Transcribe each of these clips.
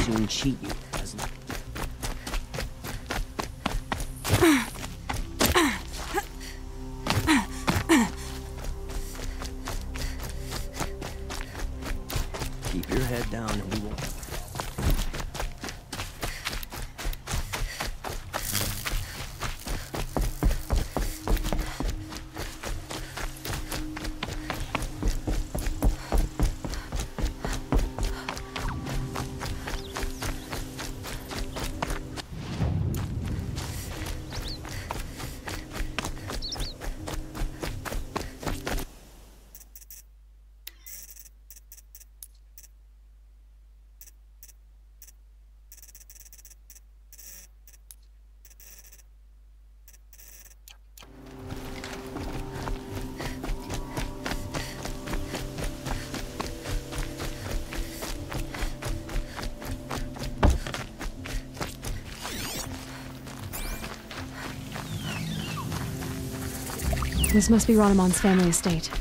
soon cheat you, as keep your head down and we won't. This must be Ronamon's family estate.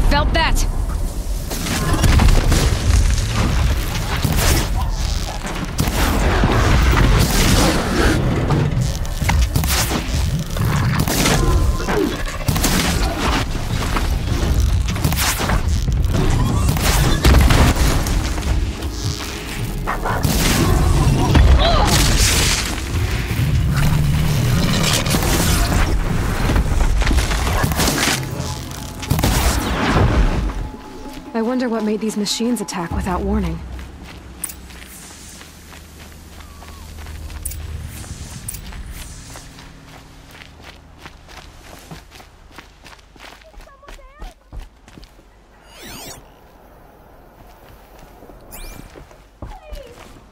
Felt that! I wonder what made these machines attack without warning.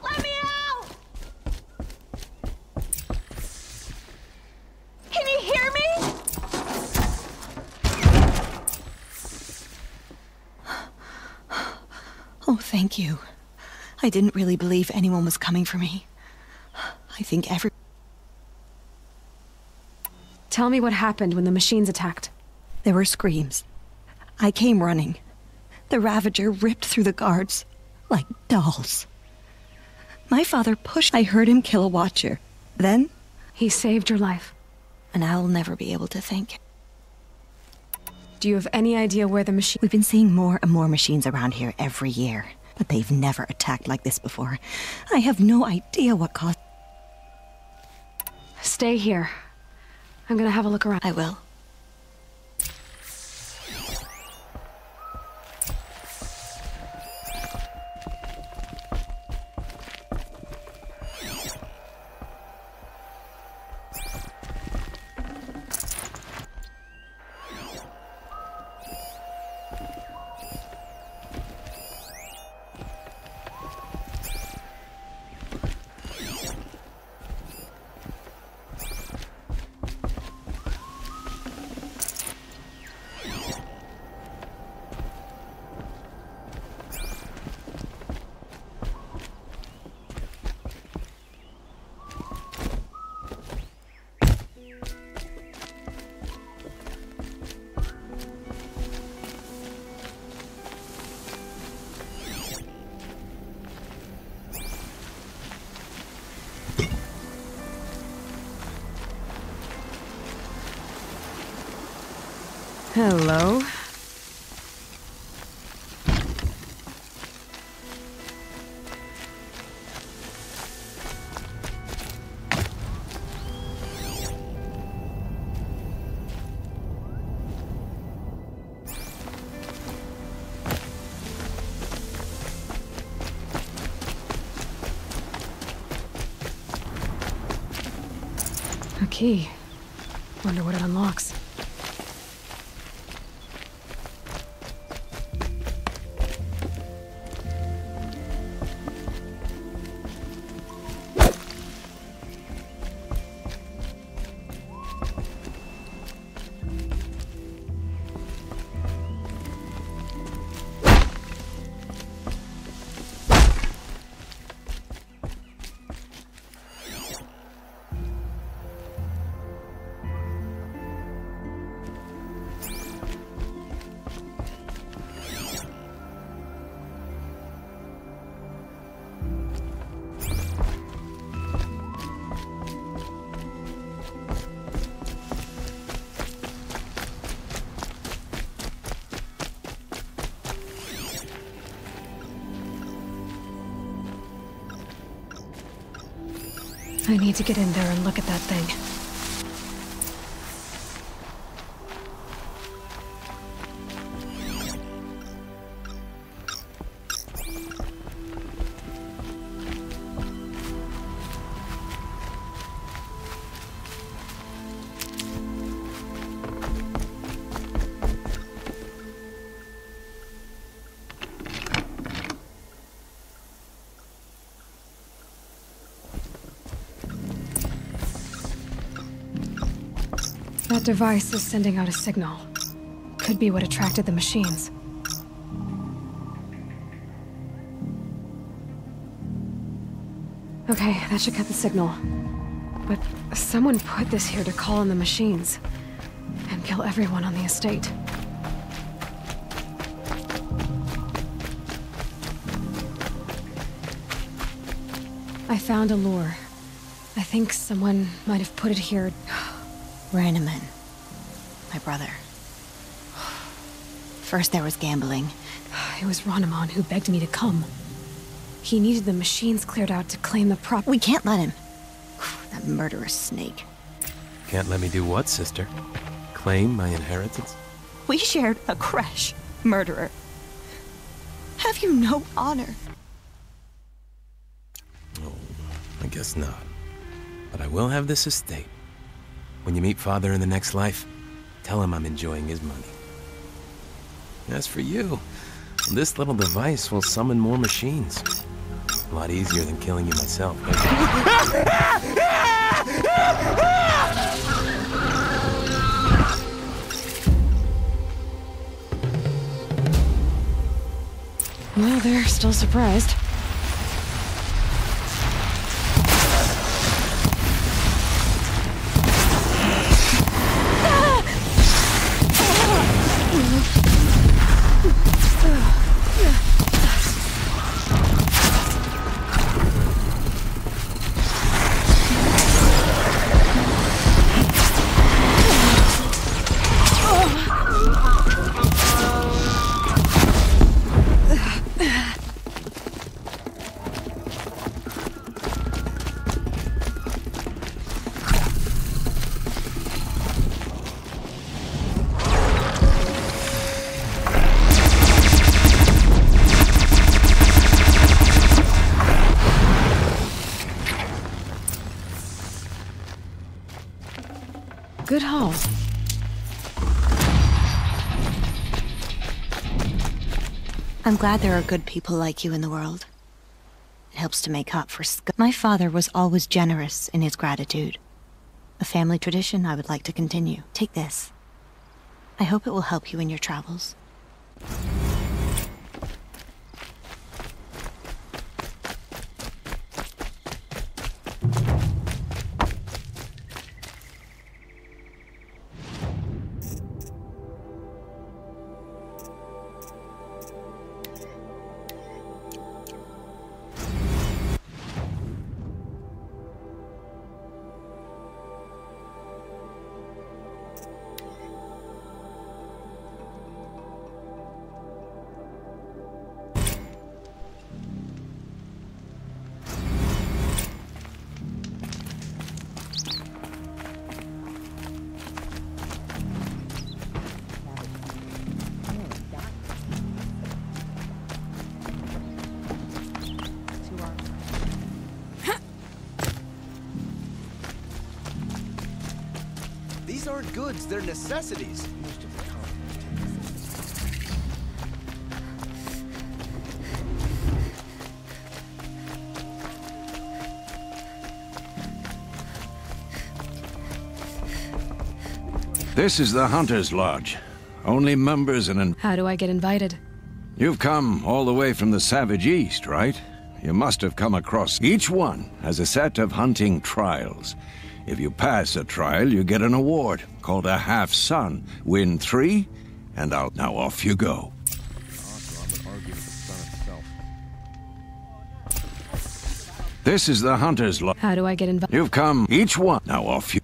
Let me out! Can you hear me? Oh, thank you. I didn't really believe anyone was coming for me. I think every... Tell me what happened when the machines attacked. There were screams. I came running. The Ravager ripped through the guards like dolls. My father pushed... I heard him kill a Watcher. Then... He saved your life. And I'll never be able to thank him. Do you have any idea where the machine... We've been seeing more and more machines around here every year, but they've never attacked like this before. I have no idea what caused... Stay here. I'm gonna have a look around. I will. Hello. A key. Wonder what it unlocks. I need to get in there and look at that thing. That device is sending out a signal. Could be what attracted the machines. Okay, that should cut the signal. But someone put this here to call in the machines. And kill everyone on the estate. I found a lure. I think someone might have put it here. Rainaman. My brother. First there was gambling. It was Ranaman who begged me to come. He needed the machines cleared out to claim the prop- We can't let him. That murderous snake. Can't let me do what, sister? Claim my inheritance? We shared a creche, murderer. Have you no honor? Oh, I guess not. But I will have this estate. When you meet Father in the next life, tell him I'm enjoying his money. As for you, this little device will summon more machines. A lot easier than killing you myself. Well, they're still surprised. Good haul. I'm glad there are good people like you in the world. It helps to make up for My father was always generous in his gratitude. A family tradition I would like to continue. Take this. I hope it will help you in your travels. These aren't goods, they're necessities. This is the Hunter's Lodge. Only members and... How do I get invited? You've come all the way from the Savage East, right? You must have come across... Each one has a set of hunting trials. If you pass a trial, you get an award called a half-sun. Win 3, and out. Now off you go. This is the Hunter's Lodge. How do I get invited? You've come... Each one... Now off you...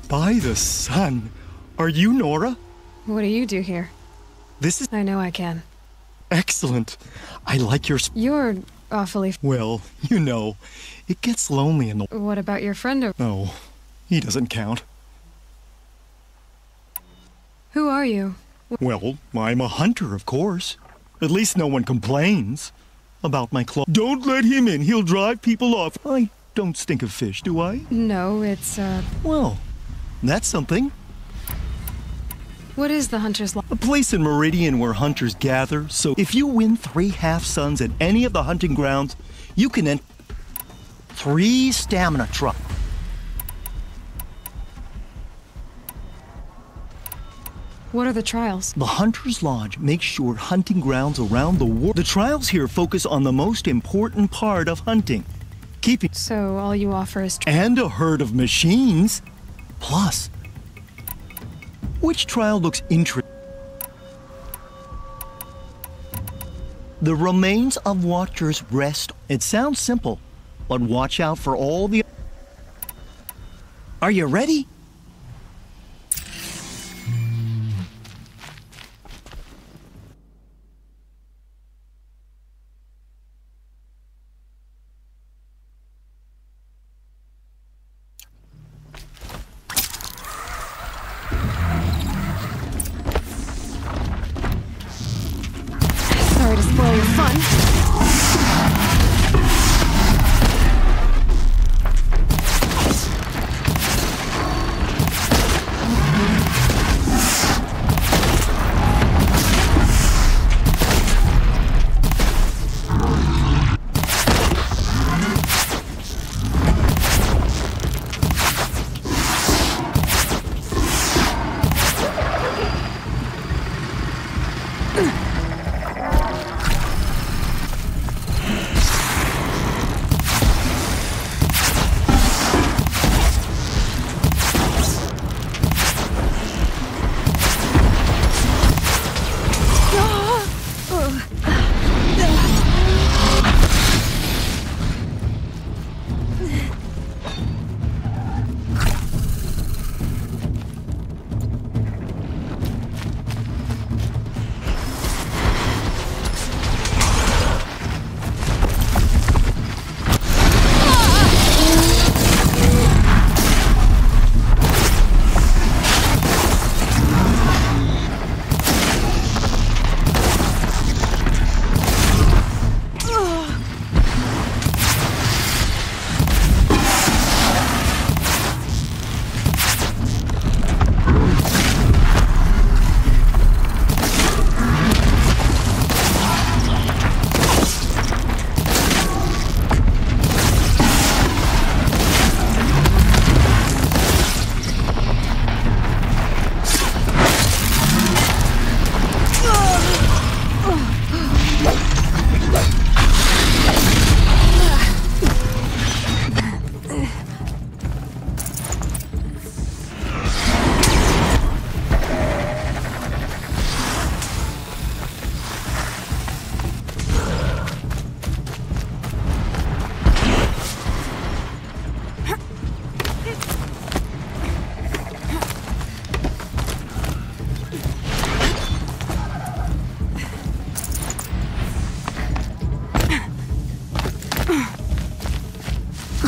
By the sun. Are you Nora? What do you do here? This is I know I can. excellent. I like your... You're awfully... Well, you know, it gets lonely in the... What about your friend? No, he doesn't count. Who are you? Well, I'm a hunter, of course. At least no one complains about my clothes. Don't let him in. He'll drive people off. I don't stink of fish, do I? No, it's, Well, that's something. What is the Hunter's Lodge? A place in Meridian where hunters gather, so if you win 3 half-suns at any of the hunting grounds, you can enter 3 stamina trucks. What are the trials? The Hunter's Lodge makes sure hunting grounds around the world. The trials here focus on the most important part of hunting. Keeping... So all you offer is... And a herd of machines. Plus... Which trial looks interesting? The remains of Watchers rest. It sounds simple, but watch out for all the... Are you ready? Sorry to spoil your fun.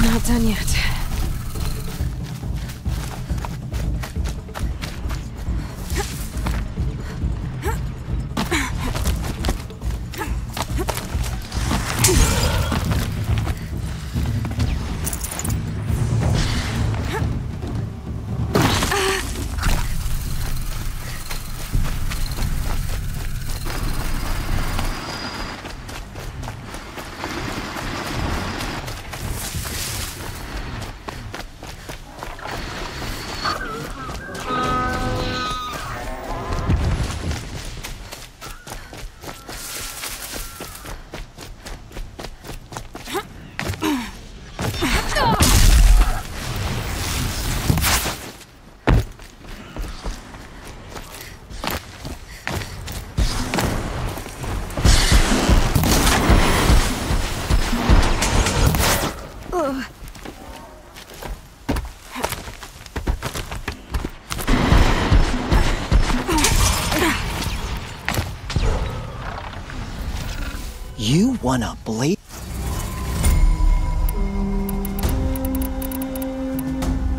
Not done yet. wanna bleed?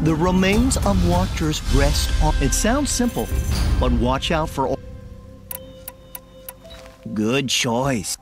The remains of watchers rest on... It sounds simple, but watch out for all... Good choice.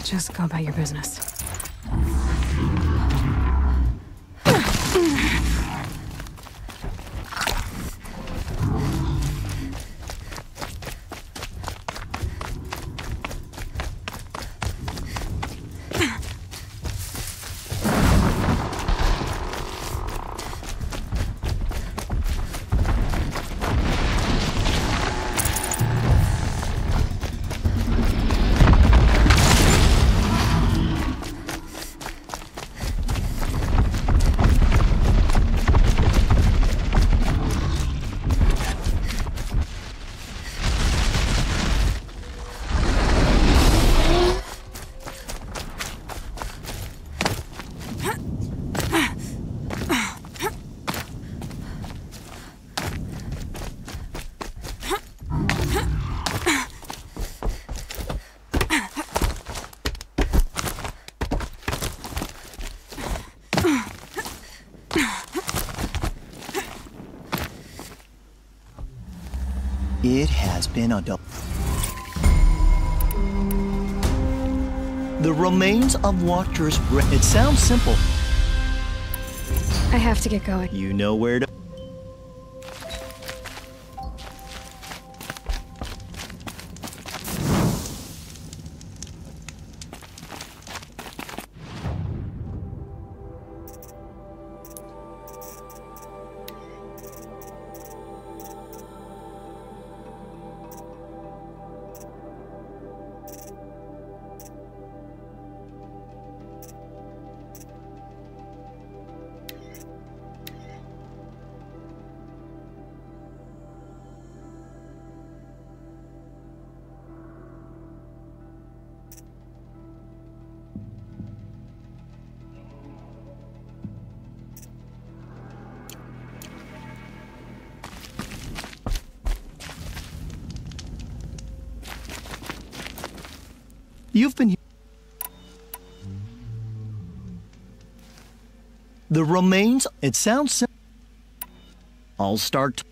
Just go about your business. It has been a double. The remains of watchers. It sounds simple. I have to get going. You know where to. You've been. The remains. It sounds simple. I'll start.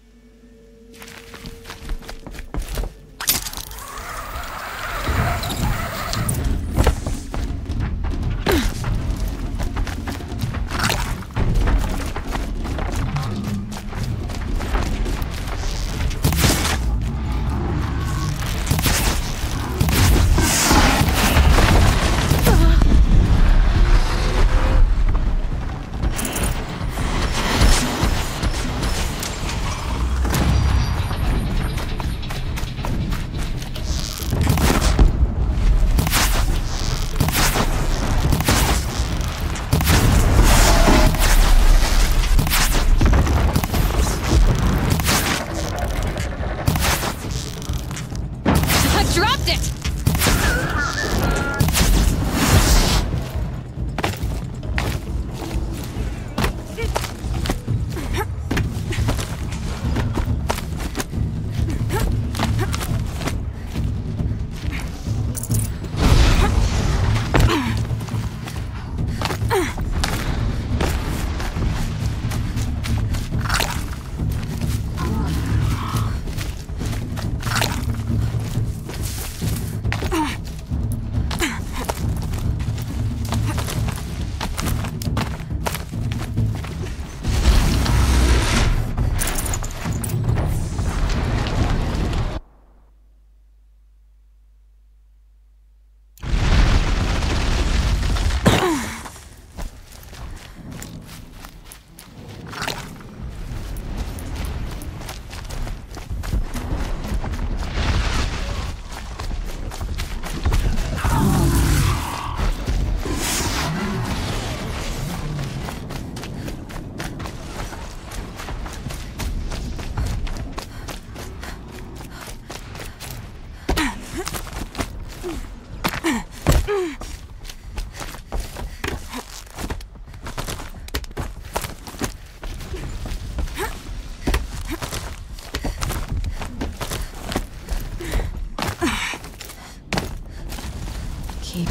Keep.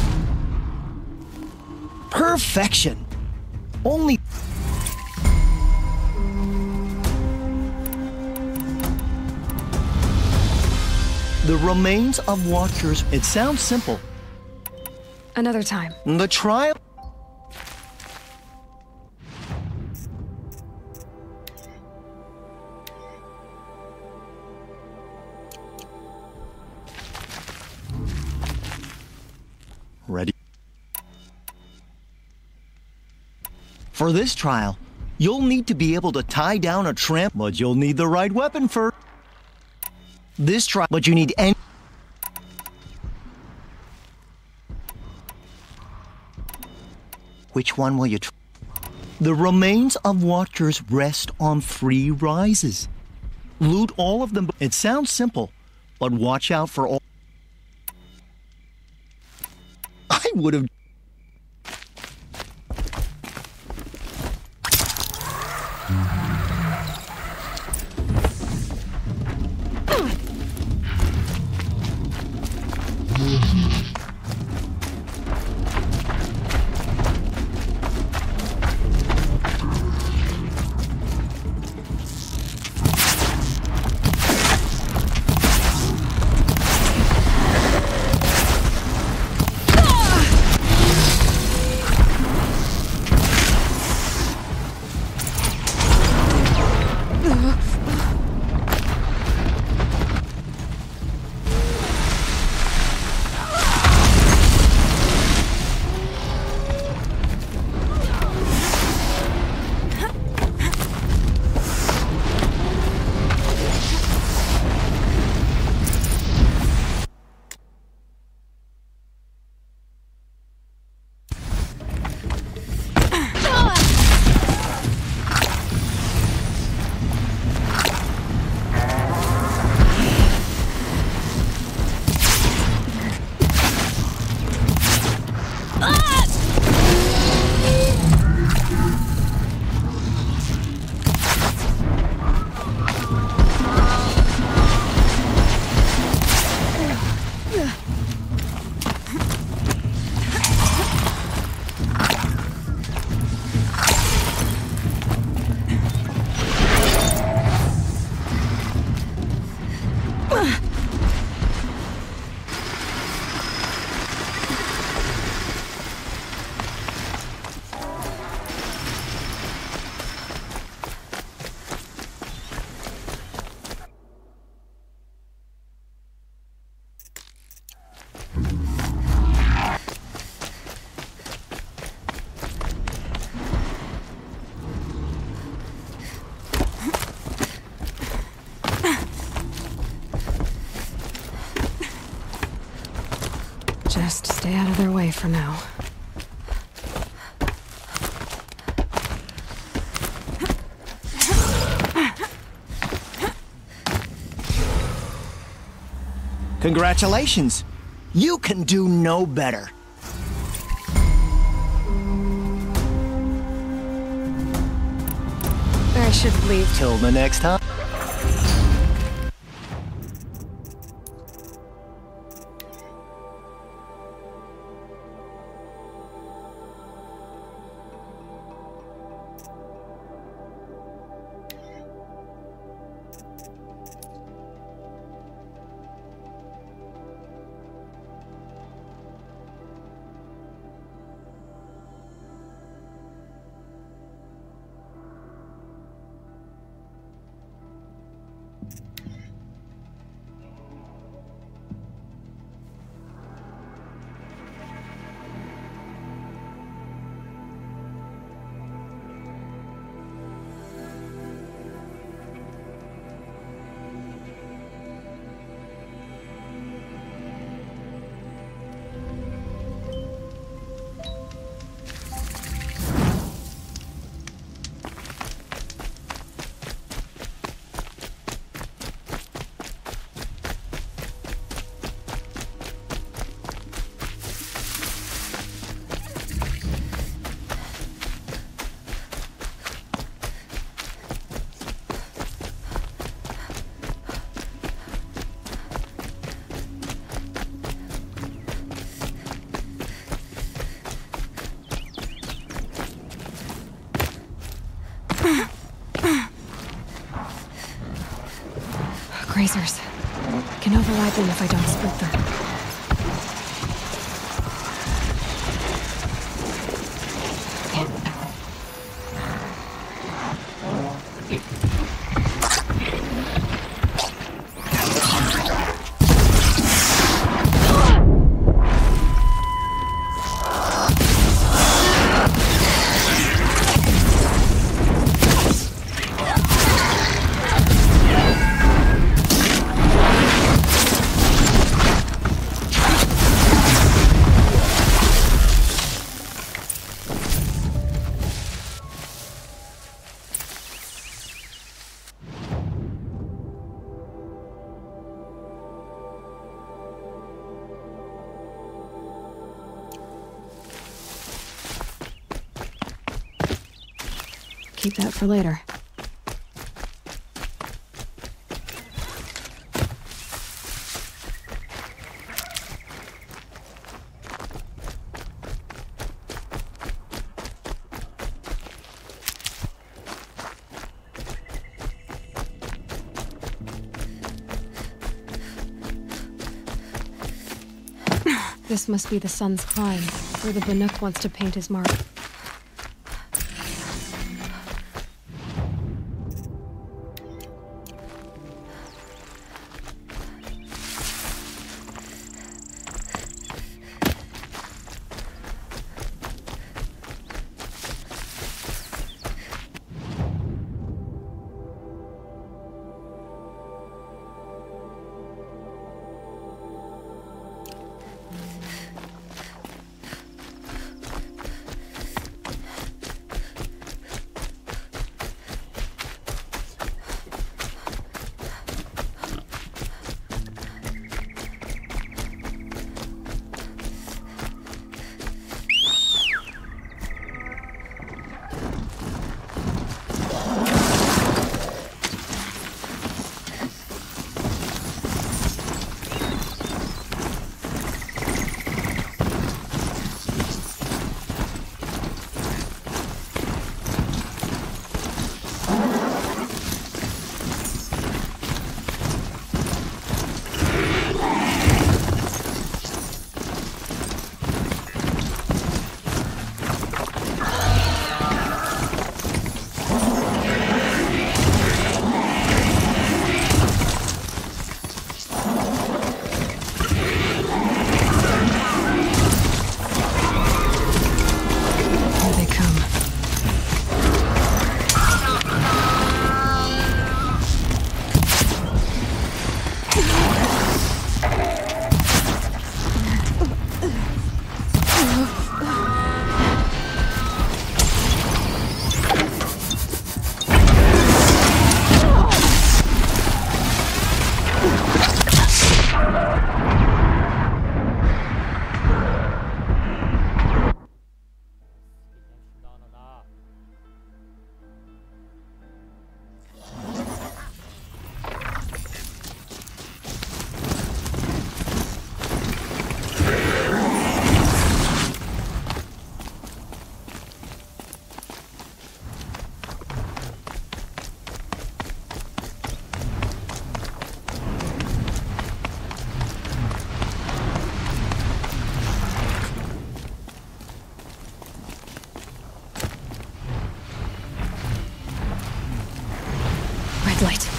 Perfection. Only... The remains of Watchers... It sounds simple. Another time. The trial... Ready? For this trial, you'll need to be able to tie down a tramp, but you'll need the right weapon for this trial. But you need any... Which one will you try? The remains of Watchers rest on 3 rises. Loot all of them. It sounds simple, but watch out for all... I would have... Just stay out of their way for now. Congratulations. You can do no better. I should leave. Till the next time. Grazers. Can override them if I don't spook them. Keep that for later. This must be the sun's climb, where the Banuk wants to paint his mark. Light.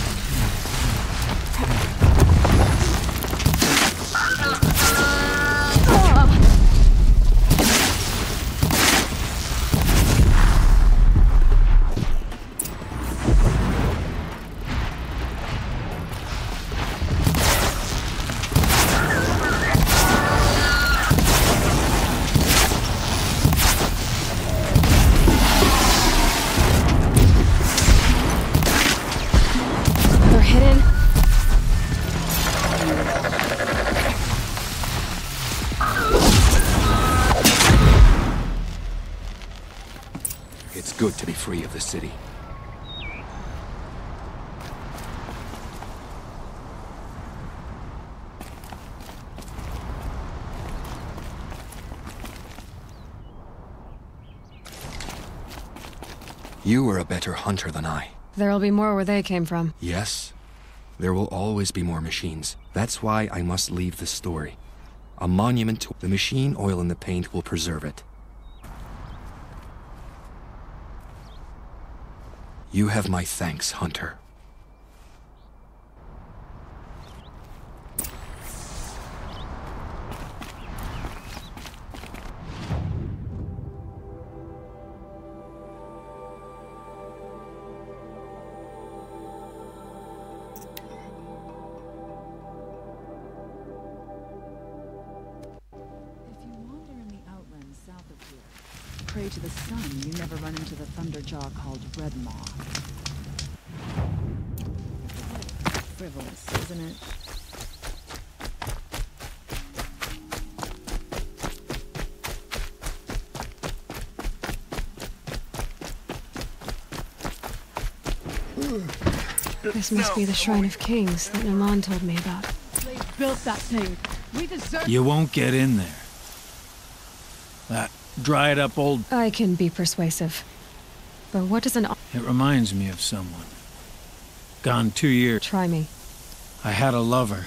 It's good to be free of the city. You were a better hunter than I. There'll be more where they came from. Yes, there will always be more machines. That's why I must leave this story. A monument to the machine oil in the paint will preserve it. You have my thanks, Hunter. Pray to the sun, you never run into the thunderjaw called Red Maw. Frivolous, isn't it? This must be the Shrine of Kings that Naman told me about. They built that thing. We deserve. You won't get in there. That dried up old... I can be persuasive. But what does an... It reminds me of someone. Gone 2 years. Try me. I had a lover.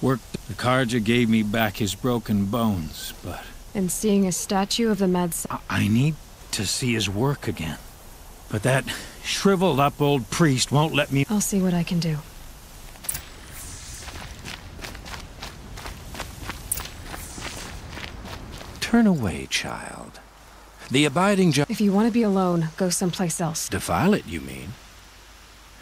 The Karja gave me back his broken bones, but... And seeing a statue of the mad... I need to see his work again. But that shriveled up old priest won't let me... I'll see what I can do. Turn away, child. The abiding If you want to be alone, go someplace else. Defile it, you mean?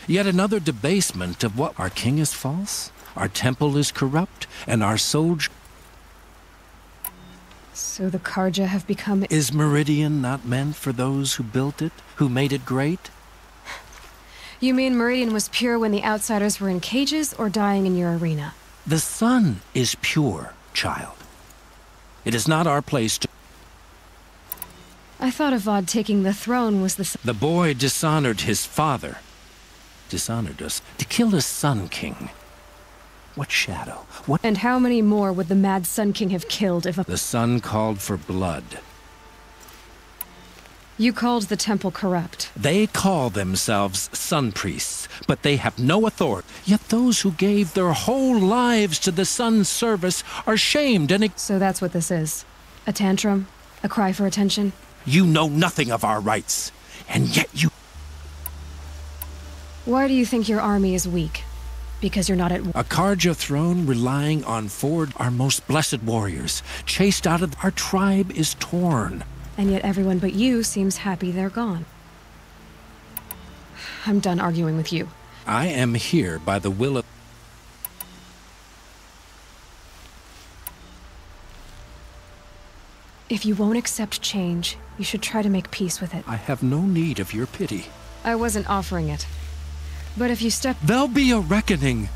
Yet another debasement of what? Our king is false, our temple is corrupt, and our soldier... So the Karja have become... Is Meridian not meant for those who built it, who made it great? You mean Meridian was pure when the outsiders were in cages or dying in your arena? The sun is pure, child. It is not our place to... I thought Avad taking the throne was the... The boy dishonored his father. Dishonored us to kill a Sun King. What shadow? What... And how many more would the mad Sun King have killed if a... The sun called for blood. You called the temple corrupt. They call themselves sun priests, but they have no authority. Yet those who gave their whole lives to the sun's service are shamed and... So that's what this is. A tantrum? A cry for attention? You know nothing of our rights, and yet you... Why do you think your army is weak? Because you're not at... A Karja throne relying on our most blessed warriors, chased out of... Our tribe is torn. And yet everyone but you seems happy they're gone. I'm done arguing with you. I am here by the will of... If you won't accept change, you should try to make peace with it. I have no need of your pity. I wasn't offering it. But if you step... There'll be a reckoning.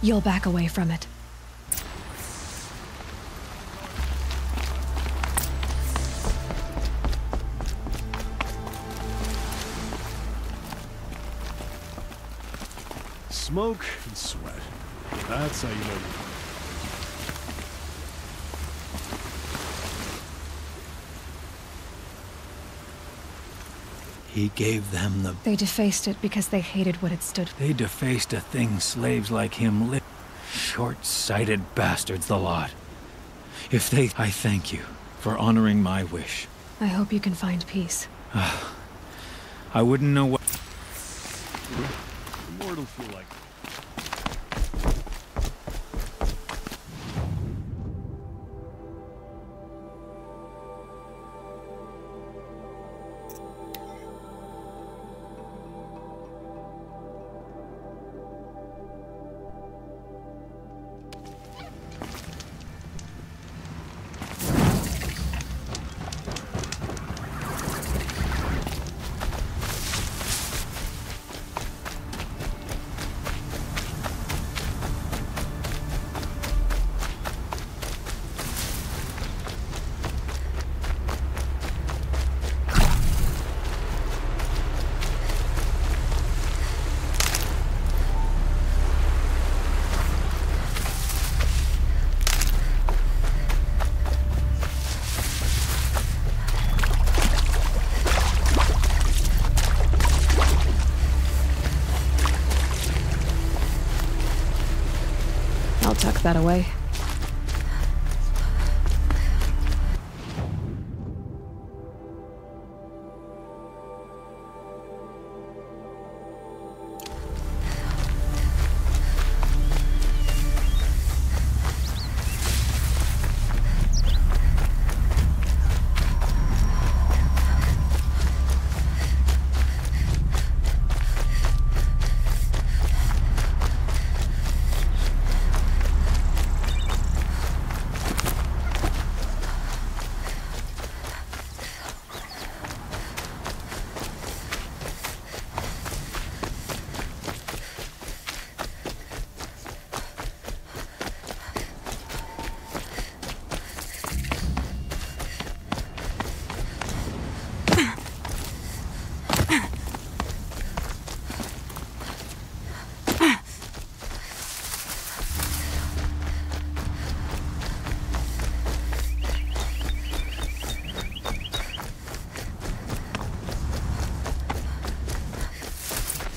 You'll back away from it. Smoke and sweat. That's how you know you're... He gave them the... They defaced it because they hated what it stood for. They defaced a thing slaves like him lit. Short-sighted bastards, the lot. If they... I thank you for honoring my wish. I hope you can find peace. I wouldn't know what... Immortal feel like... tuck that away.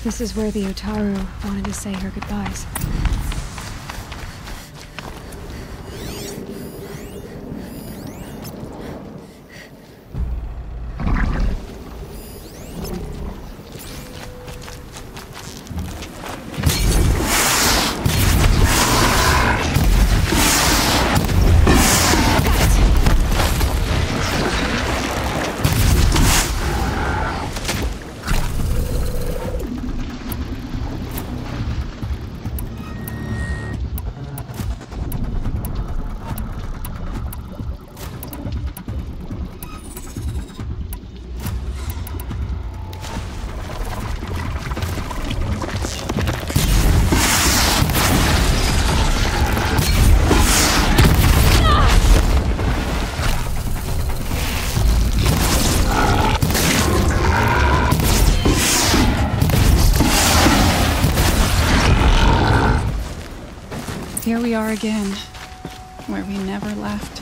This is where the Utaru wanted to say her goodbyes. Here we are again, where we never left.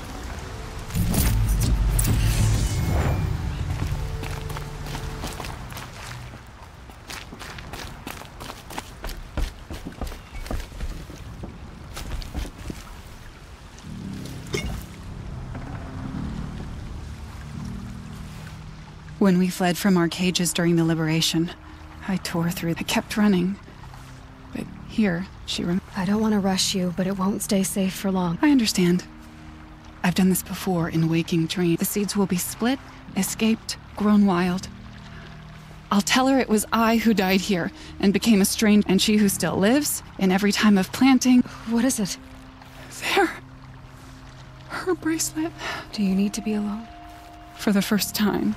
When we fled from our cages during the liberation, I tore through. I kept running. But here, I don't want to rush you, but it won't stay safe for long. I understand. I've done this before in waking dreams. The seeds will be split, escaped, grown wild. I'll tell her it was I who died here and became a stranger, and she who still lives in every time of planting. What is it? There. Her bracelet. Do you need to be alone? For the first time.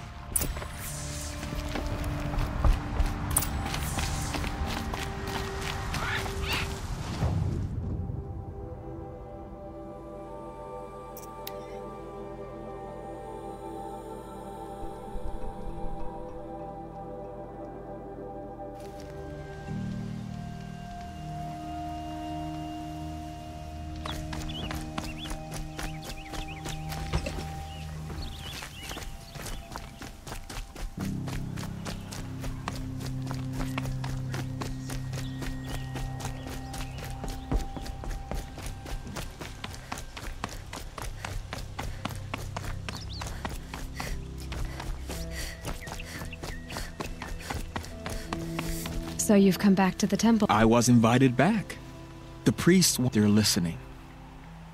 So you've come back to the temple? I was invited back. The priests, they're listening.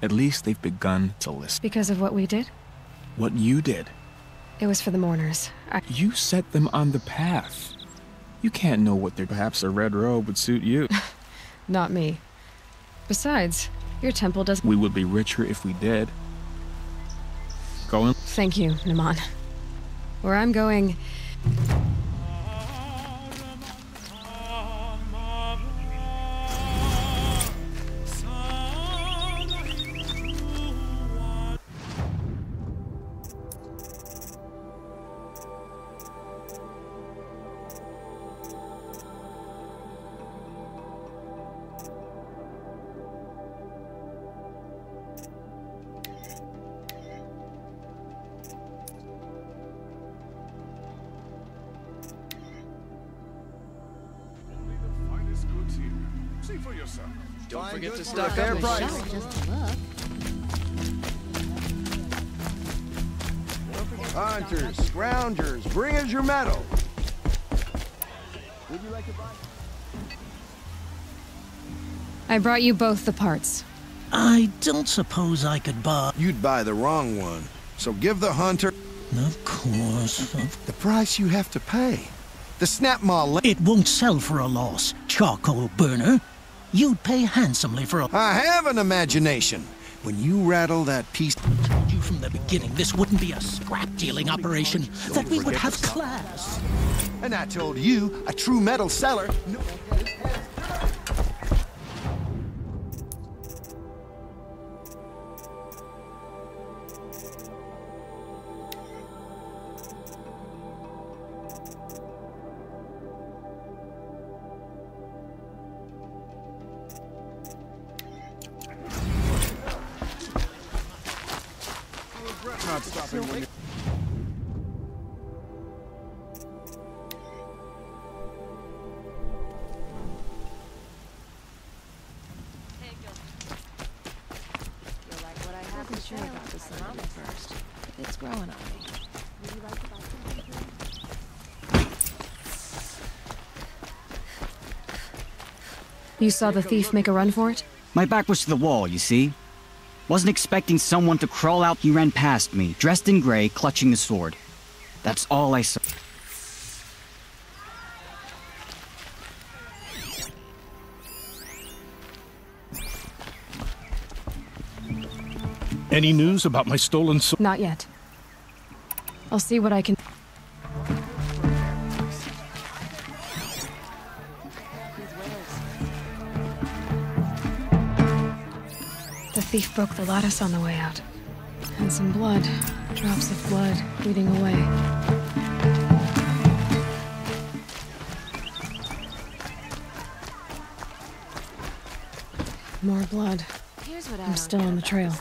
At least they've begun to listen. Because of what we did? What you did. It was for the mourners. You set them on the path. You can't know what they're... Perhaps a red robe would suit you. Not me. Besides, your temple doesn't... We would be richer if we did. Going? Thank you, Naman. Where I'm going... See for yourself. Don't forget to stock up on price. Hunters, scroungers, bring us your metal. Would you like to buy? I brought you both the parts. I don't suppose I could buy... You'd buy the wrong one. So give the hunter... Of course. The price you have to pay. The snap maul... It won't sell for a loss, charcoal burner. You'd pay handsomely for a... I have an imagination. When you rattle that piece... I told you from the beginning this wouldn't be a scrap-dealing operation, that we would have class. And I told you, a true metal seller... Not stopping when Wasn't sure about the sun at first. It's growing on me. You saw the thief make a run for it? My back was to the wall, you see? Wasn't expecting someone to crawl out. He ran past me, dressed in gray, clutching the sword. That's all I saw. Any news about my stolen sword? Not yet. I'll see what I can... The thief broke the lattice on the way out. And some blood. Drops of blood bleeding away. More blood. I'm still on the trail.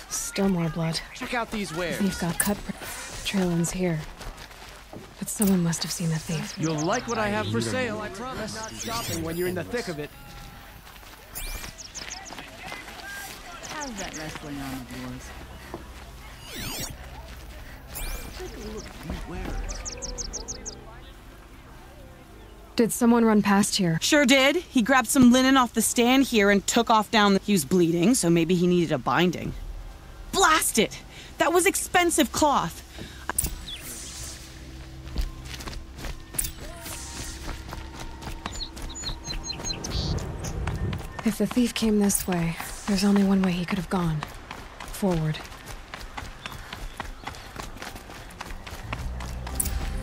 Still more blood. Check out these wares. The thief got cut. Trail ends here. But someone must have seen the thief. You'll like what I have for sale, I promise. Not stopping when you're in the thick of it. How's that wrestling arm of yours? Take a look at these wares. Did someone run past here? Sure did. He grabbed some linen off the stand here and took off down the... He was bleeding, so maybe he needed a binding. Blast it! That was expensive cloth. If the thief came this way, there's only one way he could have gone. Forward.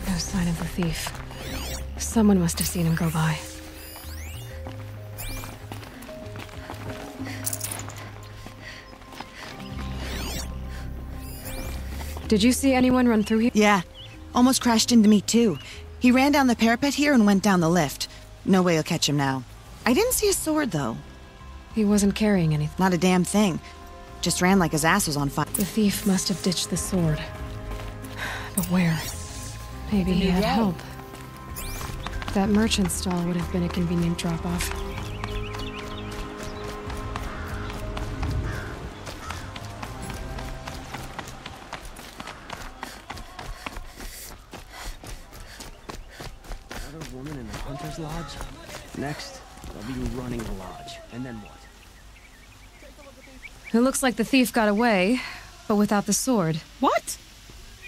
No sign of the thief. Someone must have seen him go by. Did you see anyone run through here? Yeah. Almost crashed into me, too. He ran down the parapet here and went down the lift. No way you'll catch him now. I didn't see a sword, though. He wasn't carrying anything. Not a damn thing. Just ran like his ass was on fire. The thief must have ditched the sword. But where? Maybe he had help. That merchant stall would have been a convenient drop-off. Another woman in the hunter's lodge? Next, I'll be running the lodge. And then what? It looks like the thief got away, but without the sword. What?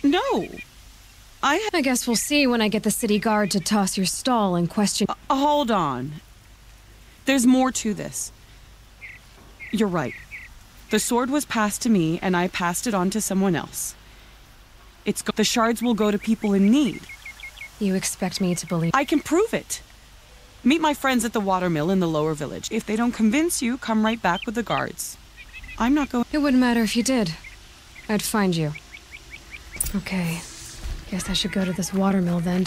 No. I guess we'll see when I get the city guard to toss your stall and question... Hold on. There's more to this. You're right. The sword was passed to me, and I passed it on to someone else. The shards will go to people in need. You expect me to believe... I can prove it. Meet my friends at the watermill in the lower village. If they don't convince you, come right back with the guards. I'm not going... It wouldn't matter if you did. I'd find you. Okay. Guess I should go to this watermill then.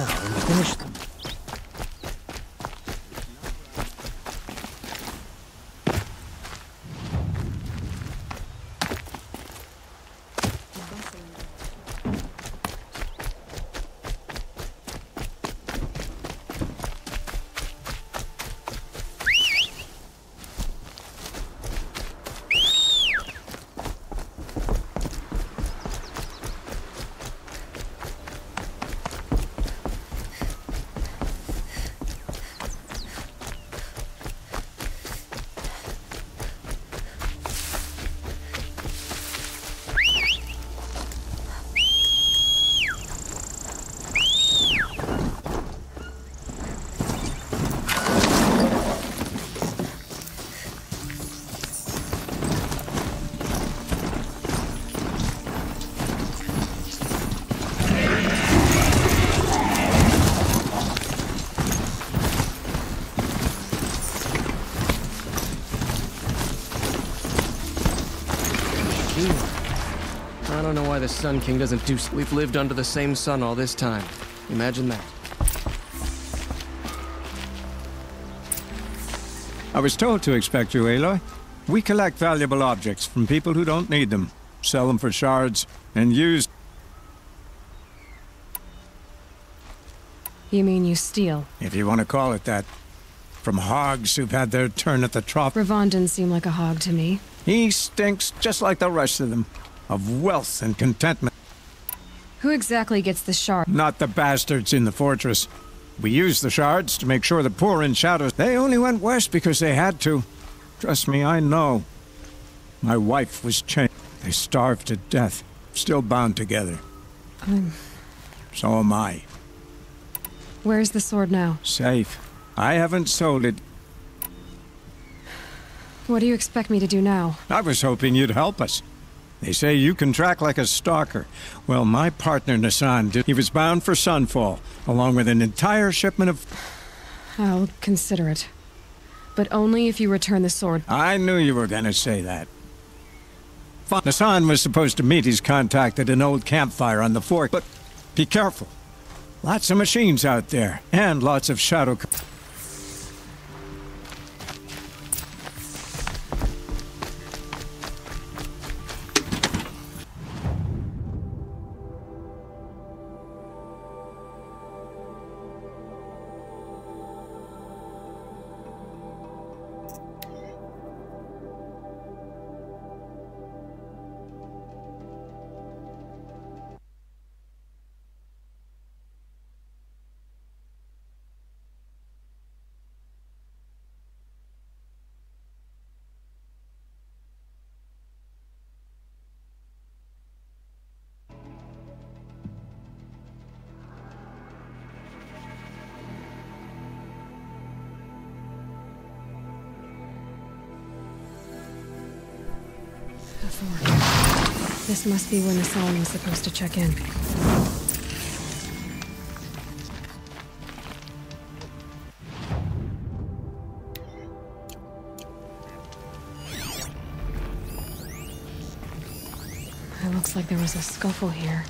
now and finish them. I don't know why the Sun King doesn't do... We've lived under the same sun all this time. Imagine that. I was told to expect you, Aloy. We collect valuable objects from people who don't need them, sell them for shards, and use... You mean you steal? If you want to call it that. From hogs who've had their turn at the trough. Ravon didn't seem like a hog to me. He stinks just like the rest of them. Of wealth and contentment. Who exactly gets the shard? Not the bastards in the fortress. We use the shards to make sure the poor in shadows. They only went west because they had to. Trust me, I know. My wife was chained. They starved to death. Still bound together. So am I. Where's the sword now? Safe. I haven't sold it. What do you expect me to do now? I was hoping you'd help us. They say you can track like a stalker. Well, my partner Nassan did. He was bound for Sunfall, along with an entire shipment of... I'll consider it. But only if you return the sword. I knew you were gonna say that. Nassan was supposed to meet his contact at an old campfire on the fork, but be careful. Lots of machines out there, and lots of shadow... This must be when Nassan was supposed to check in. It looks like there was a scuffle here.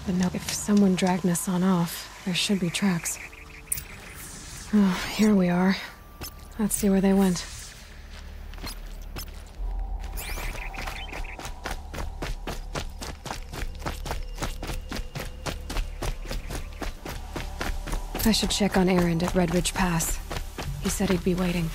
But no, if someone dragged Nassan off, there should be tracks. Oh, here we are. Let's see where they went. I should check on Erend at Red Ridge Pass. He said he'd be waiting.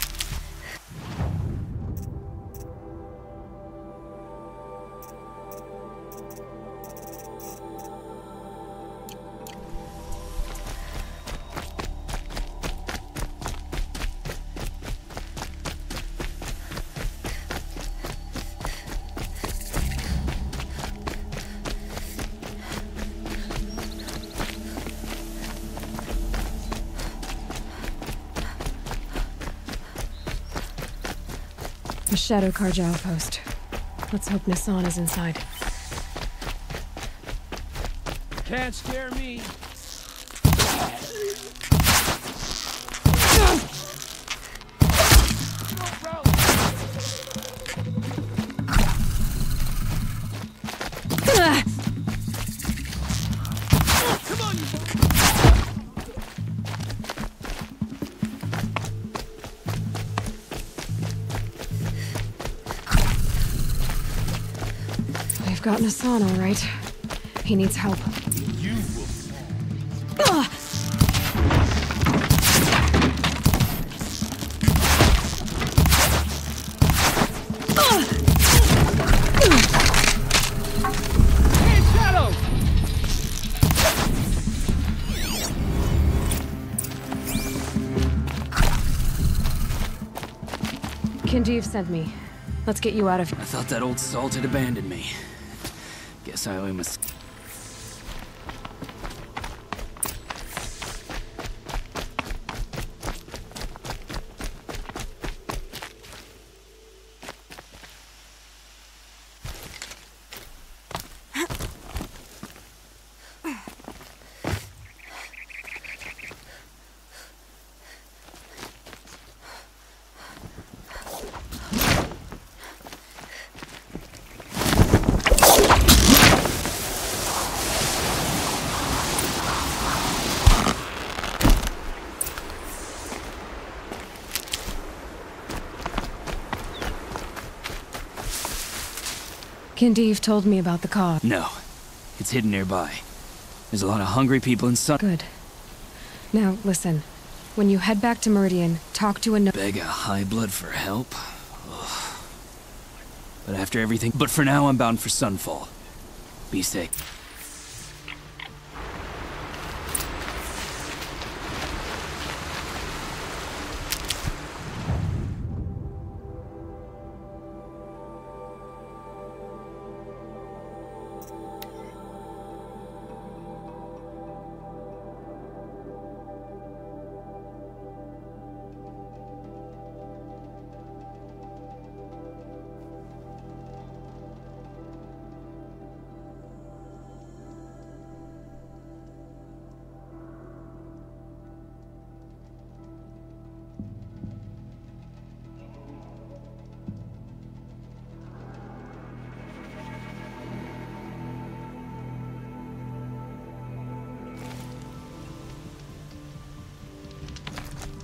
The Shadow Karja outpost. Let's hope Nassan is inside. Can't scare me. I've gotten Hassan all right. He needs help. You will. Kinjeev sent me. Let's get you out of here. I thought that old salt had abandoned me. Guess I owe him a... Kinjeev told me about the cause. No. It's hidden nearby. There's a lot of hungry people in Sun... Good. Now, listen. When you head back to Meridian, talk to a... Beg a high blood for help? Ugh. But after everything... But for now, I'm bound for Sunfall. Be safe.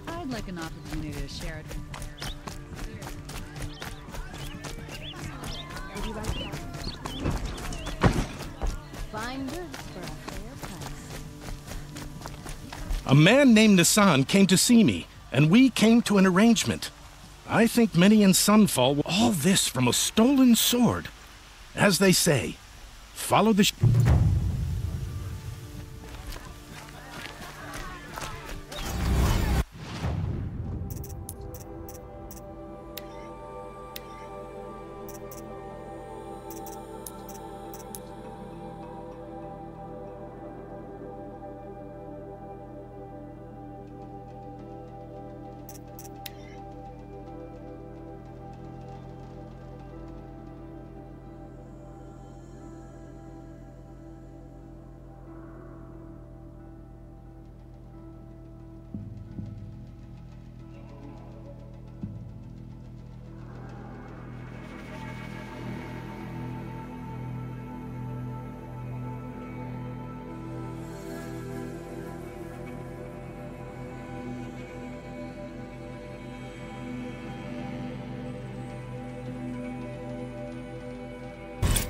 I'd like an opportunity to share it. Fine goods for a fair price. A man named Hassan came to see me, and we came to an arrangement. I think many in Sunfall will... All this from a stolen sword. As they say, follow the...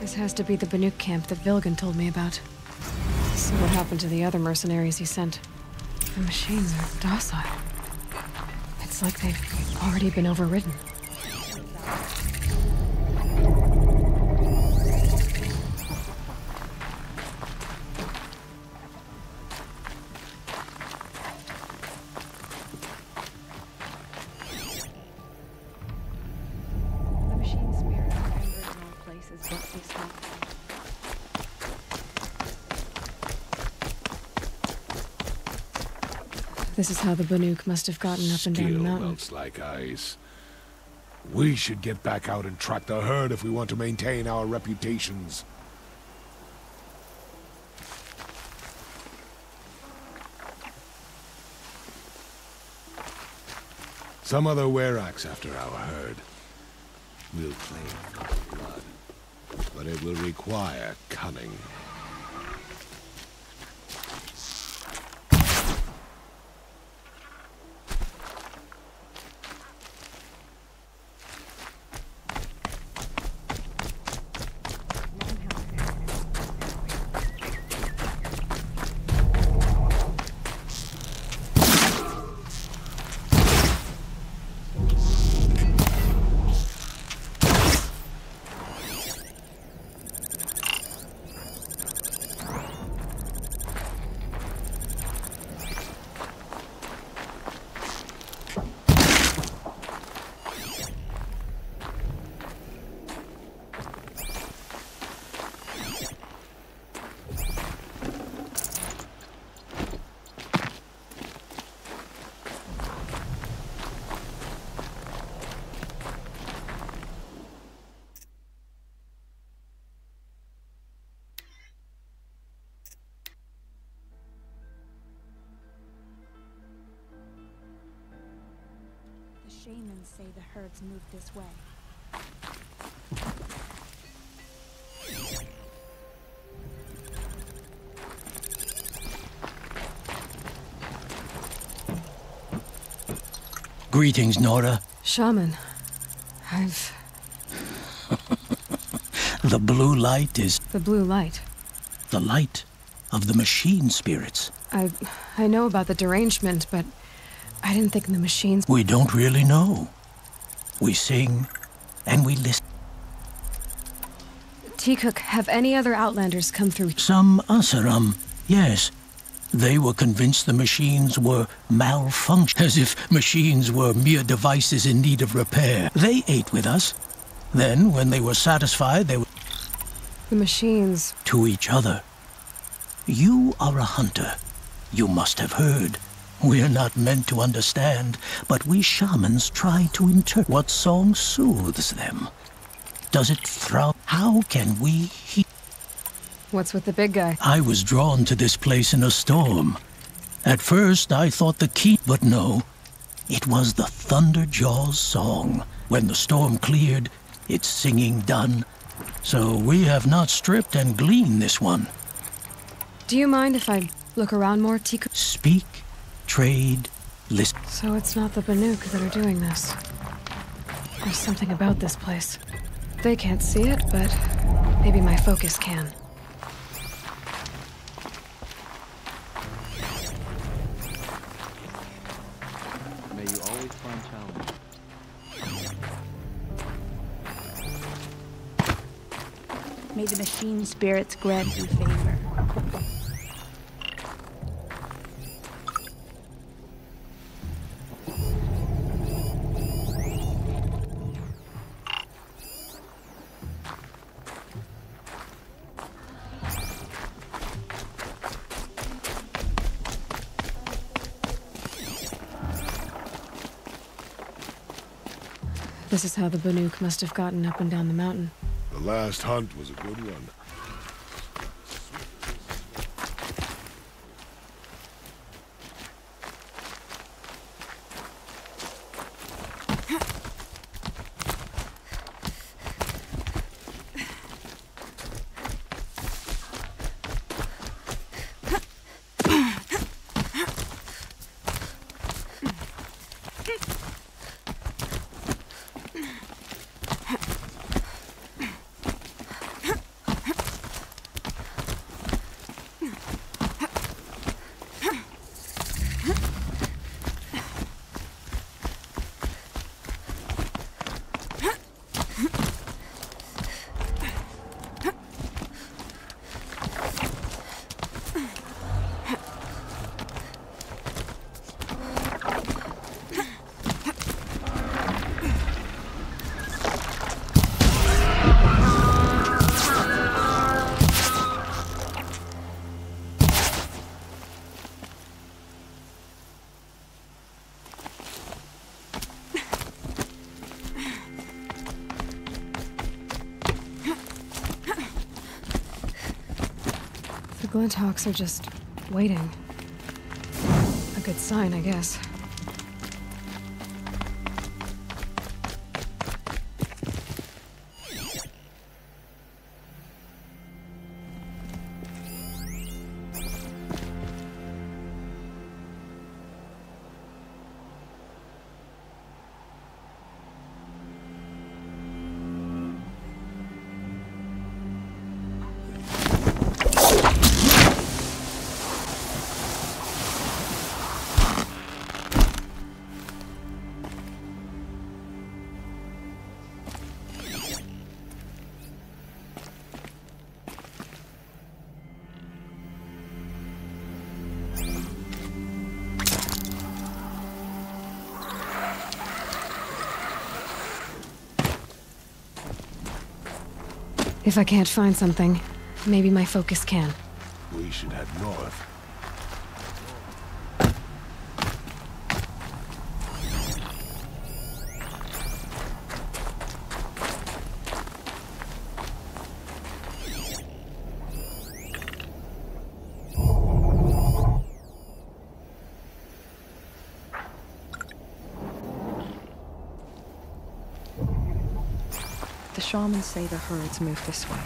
This has to be the Banuk camp that Vilgan told me about. So what happened to the other mercenaries he sent? The machines are docile. It's like they've already been overridden. The machine spirits are angered in all places but this one. This is how the Banuk must have gotten up and down the Steel mountain. melts like ice. We should get back out and track the herd if we want to maintain our reputations. Some other were-axe after our herd. We'll claim our blood, but it will require cunning. Shamans say the herds move this way. Greetings, Nora. Shaman, The blue light is... The blue light? The light of the machine spirits. I know about the derangement, but I didn't think the machines... We don't really know. We sing, and we listen. T-Cook, have any other Outlanders come through? Some Asaram, yes. They were convinced the machines were malfunctioning, as if machines were mere devices in need of repair. They ate with us. Then, when they were satisfied, they were... The machines... To each other. You are a hunter. You must have heard. We're not meant to understand, but we shamans try to interpret what song soothes them. Does it throb? How can we hear? What's with the big guy? I was drawn to this place in a storm. At first, I thought the key, but no. It was the Thunderjaw's song. When the storm cleared, its singing done. So we have not stripped and gleaned this one. Do you mind if I look around more, T-Cook? Speak, trade, listen. So it's not the Banuk that are doing this. There's something about this place. They can't see it, but maybe my focus can. May you always find challenge. May the machine spirits grant you favor. This is how the Banuk must have gotten up and down the mountain. The last hunt was a good one. The Glinthawks are just waiting. A good sign, I guess. If I can't find something, maybe my focus can. We should head north. shamans say the herds move this way.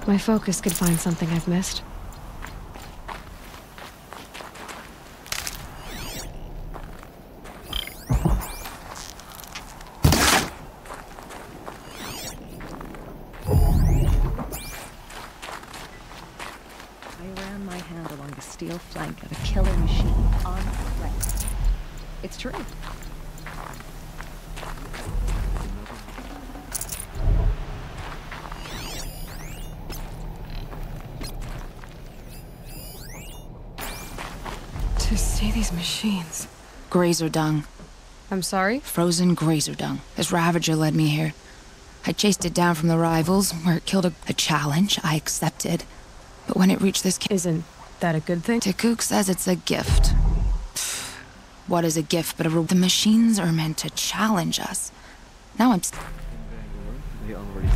My focus could find something I've missed. I ran my hand along the steel flank of a killer machine on threat. It's true. To see these machines. Grazer dung. I'm sorry? Frozen grazer dung. This Ravager led me here. I chased it down from the rivals, where it killed a challenge I accepted. But when it reached this... Isn't that a good thing? Tikuk says it's a gift. Pfft. What is a gift but a... The machines are meant to challenge us. Now I'm... They already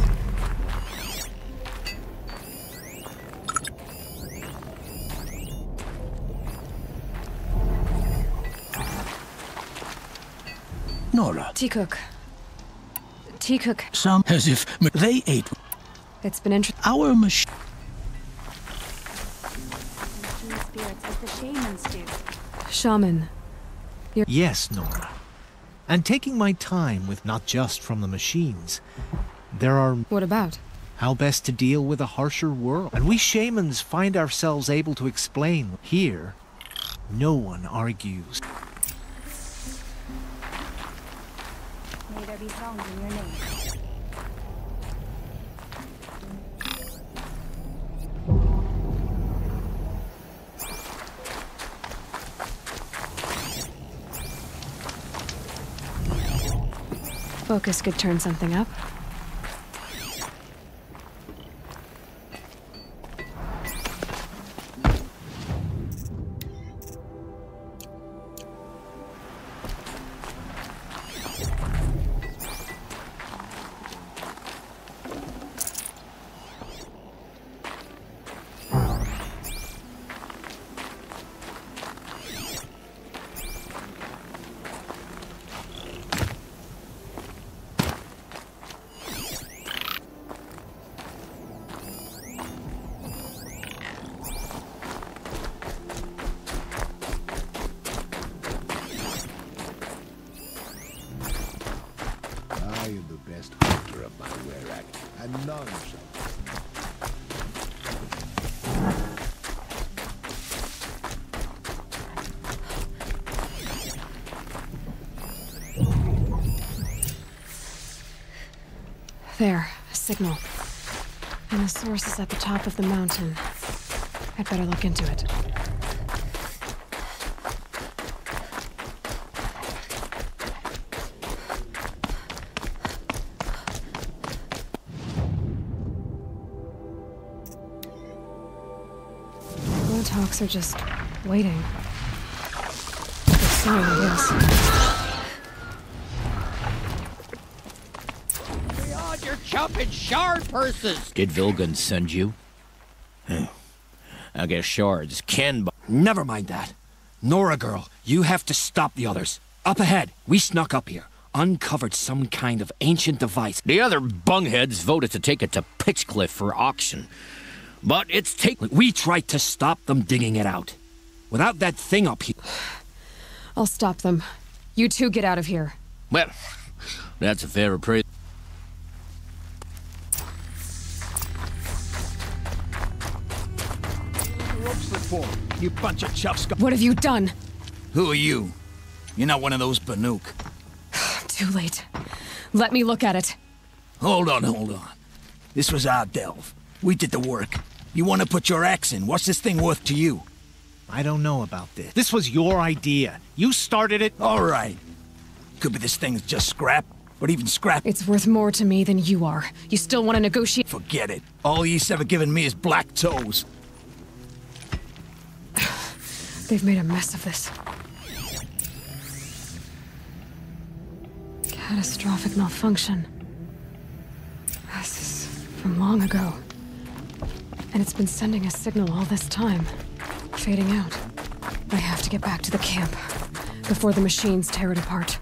Nora. Tikuk. Tikuk. Some as if they ate. It's been interesting. Our machine. Spirits as the shamans do. Shaman. Yes, Nora. And taking my time with not just from the machines. There are... What about? How best to deal with a harsher world. And we shamans find ourselves able to explain. Here, no one argues. May there be songs in your name. Focus could turn something up. I am the best hunter of my werak, and none shall. There, a signal. And the source is at the top of the mountain. I'd better look into it. Talks are just waiting. Good sign, I guess. Beyond your chopping shard purses! Did Vilgun send you? I guess shards can... Never mind that. Nora girl, you have to stop the others. Up ahead, we snuck up here. Uncovered some kind of ancient device. The other bungheads voted to take it to Pitchcliff for auction. But it's We tried to stop them digging it out. Without that thing up here... I'll stop them. You two get out of here. Well, that's a fair appraisal. You bunch of chuffs. What have you done? Who are you? You're not one of those Banuk. Too late. Let me look at it. Hold on. This was our delve. We did the work. You want to put your axe in? What's this thing worth to you? I don't know about this. This was your idea. You started it. All right. Could be this thing's just scrap. but even scrap... It's worth more to me than you are. You still want to negotiate? Forget it. All ye's ever given me is black toes. They've made a mess of this. Catastrophic malfunction. This is from long ago. And it's been sending a signal all this time. Fading out. I have to get back to the camp before the machines tear it apart.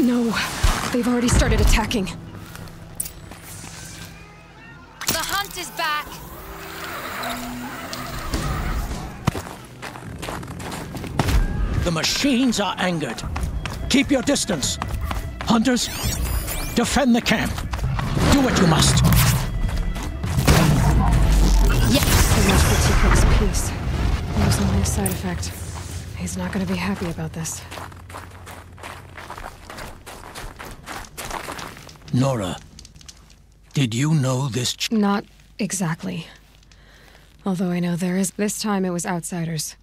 No, they've already started attacking. The hunt is back! The machines are angered. Keep your distance. Hunters, defend the camp. Do what you must. Yes! So much for Teacock's peace. It was only a side effect. He's not going to be happy about this. Nora, did you know this? Not exactly. Although I know there is. This time it was outsiders.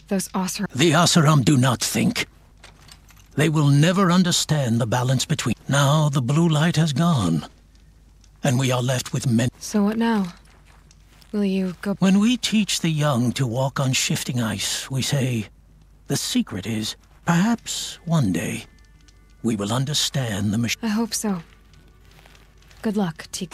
Those Oseram. The Oseram do not think. They will never understand the balance between. Now the blue light has gone, and we are left with men. So what now? Will you go? When we teach the young to walk on shifting ice, we say, the secret is, perhaps one day, we will understand the machine. I hope so. Good luck, Teak.